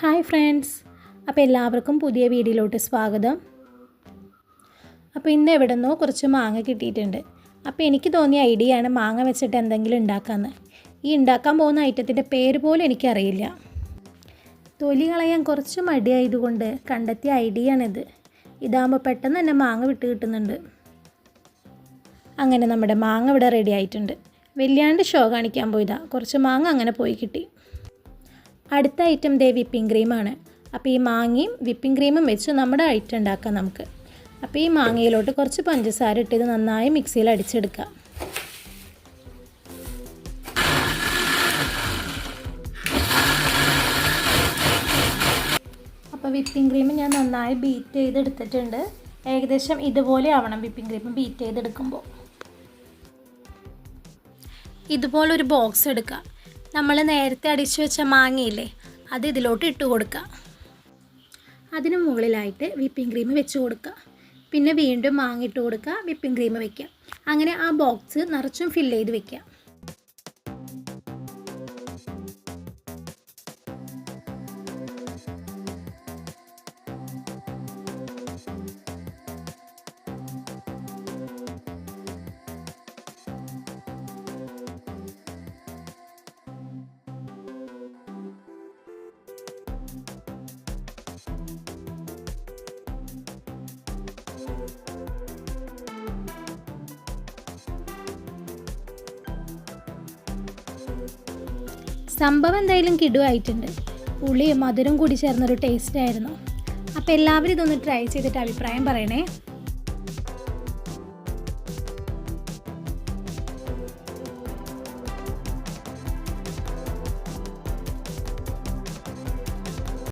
Hi friends, അപ്പോൾ എല്ലാവർക്കും പുതിയ വീഡിയോയിലോട്ട് സ്വാഗതം. അപ്പോൾ ഇന്ന് എവിടെ നിന്നോ കുറച്ച് മാങ്ങ കിട്ടിയിട്ടുണ്ട്. അപ്പോൾ എനിക്ക് തോന്നിയ ഐഡിയ ആണ് മാങ്ങ വെച്ചിട്ട് എന്തെങ്കിലും ഉണ്ടാക്കാമെന്ന്. ഈ ഉണ്ടാക്കാൻ പോകുന്ന ഐറ്റത്തിൻ്റെ പേര് പോലും എനിക്കറിയില്ല. തൊലി കളയാൻ കുറച്ച് മടിയായതുകൊണ്ട് കണ്ടെത്തിയ ഐഡിയ ആണിത്. ഇതാകുമ്പോൾ പെട്ടെന്ന് തന്നെ മാങ്ങ വിട്ട് കിട്ടുന്നുണ്ട്. അങ്ങനെ നമ്മുടെ മാങ്ങ ഇവിടെ റെഡി ആയിട്ടുണ്ട്. വലിയാണ്ട് ഷോ കാണിക്കാൻ പോയതാ, കുറച്ച് മാങ്ങ അങ്ങനെ പോയി കിട്ടി. അടുത്ത ഐറ്റം വിപ്പിംഗ് ക്രീമാണ്. അപ്പോൾ ഈ മാങ്ങയും വിപ്പിംഗ് ക്രീമും വെച്ച് നമ്മുടെ ഐറ്റം ഉണ്ടാക്കാം നമുക്ക്. അപ്പോൾ ഈ മാങ്ങയിലോട്ട് കുറച്ച് പഞ്ചസാര ഇട്ട് ഇത് നന്നായി മിക്സിയിൽ അടിച്ചെടുക്കുക. അപ്പോൾ വിപ്പിംഗ് ക്രീം ഞാൻ നന്നായി ബീറ്റ് ചെയ്തെടുത്തിട്ടുണ്ട്. ഏകദേശം ഇതുപോലെ ആവണം വിപ്പിംഗ് ക്രീം ബീറ്റ് ചെയ്തെടുക്കുമ്പോൾ. ഇതുപോലൊരു ബോക്സ് എടുക്കുക. നമ്മൾ നേരത്തെ അടിച്ചു വെച്ച മാങ്ങയില്ലേ, അത് ഇതിലോട്ട് ഇട്ട് കൊടുക്കുക. അതിന് മുകളിലായിട്ട് വിപ്പിംഗ് ക്രീം വെച്ച് കൊടുക്കുക. പിന്നെ വീണ്ടും മാങ്ങ ഇട്ട് കൊടുക്കുക, വിപ്പിംഗ് ക്രീം വയ്ക്കുക. അങ്ങനെ ആ ബോക്സ് നിറച്ചും ഫില്ല് ചെയ്ത് വയ്ക്കുക. സംഭവം എന്തായാലും കിടുവായിട്ടുണ്ട്. പുളിയും മധുരം കൂടി ചേർന്നൊരു ടേസ്റ്റ് ആയിരുന്നു. അപ്പോൾ എല്ലാവരും ഇതൊന്ന് ട്രൈ ചെയ്തിട്ട് അഭിപ്രായം പറയണേ.